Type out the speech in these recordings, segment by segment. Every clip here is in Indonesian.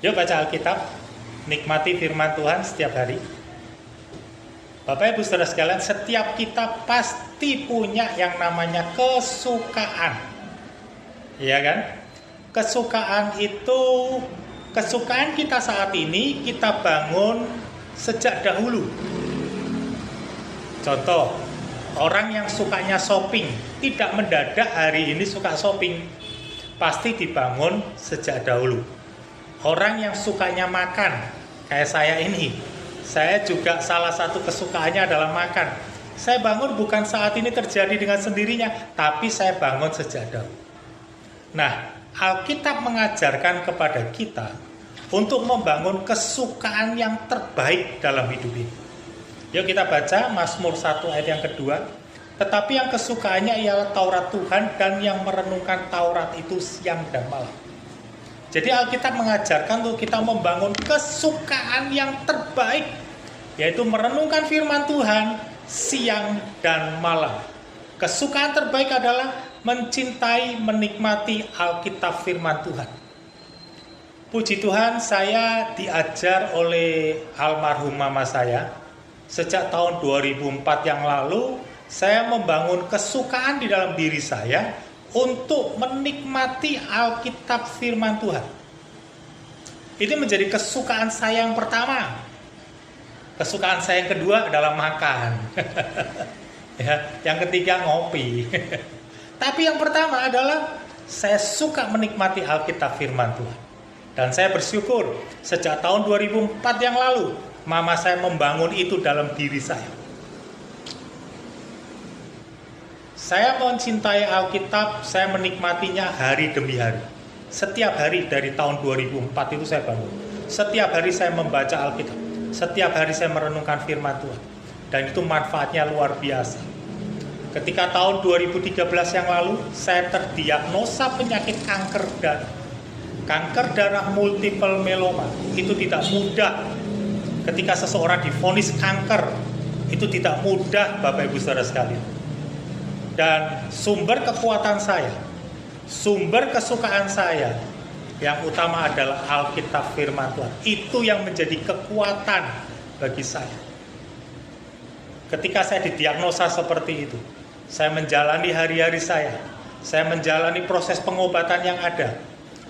Yuk baca Alkitab, nikmati firman Tuhan setiap hari. Bapak Ibu Saudara sekalian, setiap kita pasti punya yang namanya kesukaan. Iya kan? Kesukaan itu, kesukaan kita saat ini kita bangun sejak dahulu. Contoh, orang yang sukanya shopping, tidak mendadak hari ini suka shopping. Pasti dibangun sejak dahulu. Orang yang sukanya makan, kayak saya ini, saya juga salah satu kesukaannya adalah makan. Saya bangun bukan saat ini terjadi dengan sendirinya, tapi saya bangun sejak dahulu. Nah, Alkitab mengajarkan kepada kita untuk membangun kesukaan yang terbaik dalam hidup ini. Yuk kita baca Mazmur 1 ayat yang kedua. Tetapi yang kesukaannya ialah Taurat Tuhan, dan yang merenungkan Taurat itu siang dan malam. Jadi Alkitab mengajarkan untuk kita membangun kesukaan yang terbaik, yaitu merenungkan firman Tuhan siang dan malam. Kesukaan terbaik adalah mencintai, menikmati Alkitab firman Tuhan. Puji Tuhan, saya diajar oleh almarhum mama saya. Sejak tahun 2004 yang lalu, saya membangun kesukaan di dalam diri saya untuk menikmati Alkitab firman Tuhan. Ini menjadi kesukaan saya yang pertama. Kesukaan saya yang kedua adalah makan. Ya, yang ketiga ngopi. Tapi yang pertama adalah saya suka menikmati Alkitab firman Tuhan. Dan saya bersyukur sejak tahun 2004 yang lalu, mama saya membangun itu dalam diri saya. Saya mencintai Alkitab, saya menikmatinya hari demi hari. Setiap hari dari tahun 2004 itu saya bangun. Setiap hari saya membaca Alkitab. Setiap hari saya merenungkan firman Tuhan. Dan itu manfaatnya luar biasa. Ketika tahun 2013 yang lalu, saya terdiagnosa penyakit kanker darah. Kanker darah multiple myeloma. Itu tidak mudah. Ketika seseorang divonis kanker, itu tidak mudah, Bapak Ibu Saudara sekalian. Dan sumber kekuatan saya, sumber kesukaan saya yang utama adalah Alkitab firman Tuhan. Itu yang menjadi kekuatan bagi saya. Ketika saya didiagnosa seperti itu, saya menjalani hari-hari saya menjalani proses pengobatan yang ada,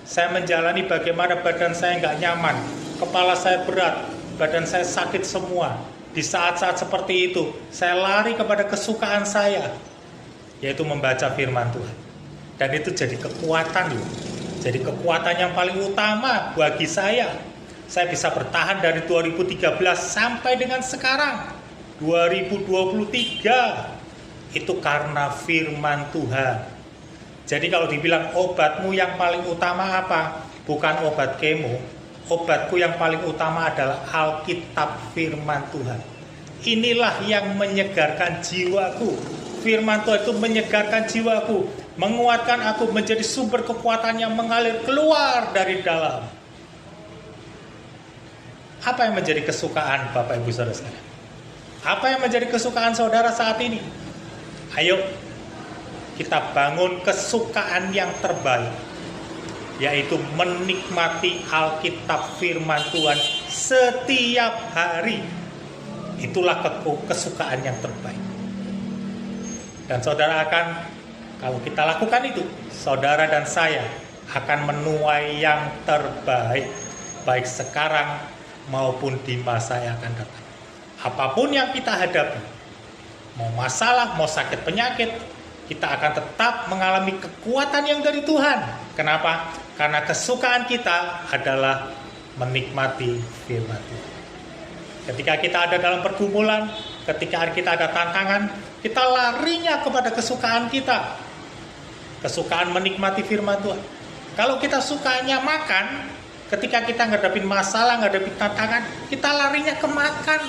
saya menjalani bagaimana badan saya nggak nyaman, kepala saya berat, badan saya sakit semua. Di saat-saat seperti itu, saya lari kepada kesukaan saya, yaitu membaca firman Tuhan. Dan itu jadi kekuatan loh. Jadi kekuatan yang paling utama bagi saya. Saya bisa bertahan dari 2013 sampai dengan sekarang 2023. Itu karena firman Tuhan. Jadi kalau dibilang obatmu yang paling utama apa? Bukan obat kemo. Obatku yang paling utama adalah Alkitab firman Tuhan. Inilah yang menyegarkan jiwaku. Firman Tuhan itu menyegarkan jiwaku, menguatkan aku menjadi sumber kekuatan yang mengalir keluar dari dalam. Apa yang menjadi kesukaan Bapak Ibu Saudara sekalian? Apa yang menjadi kesukaan saudara saat ini? Ayo kita bangun kesukaan yang terbaik, yaitu menikmati Alkitab firman Tuhan setiap hari. Itulah kesukaan yang terbaik. Dan saudara akan, kalau kita lakukan itu, saudara dan saya akan menuai yang terbaik, baik sekarang maupun di masa yang akan datang. Apapun yang kita hadapi, mau masalah, mau sakit penyakit, kita akan tetap mengalami kekuatan yang dari Tuhan. Kenapa? Karena kesukaan kita adalah menikmati firman Tuhan. Ketika kita ada dalam pergumulan, ketika kita ada tantangan, kita larinya kepada kesukaan kita. Kesukaan menikmati firman Tuhan. Kalau kita sukanya makan, ketika kita ngadepin masalah, ngadepin tantangan, kita larinya ke makan.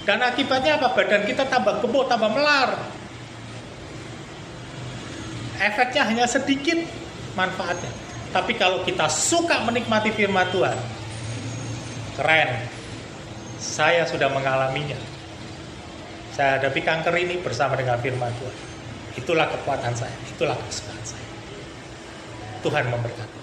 Dan akibatnya apa? Badan kita tambah gemuk, tambah melar. Efeknya hanya sedikit manfaatnya. Tapi kalau kita suka menikmati firman Tuhan, keren. Saya sudah mengalaminya. Saya hadapi kanker ini bersama dengan firman Tuhan. Itulah kekuatan saya, itulah kesukaan saya. Tuhan memberkati.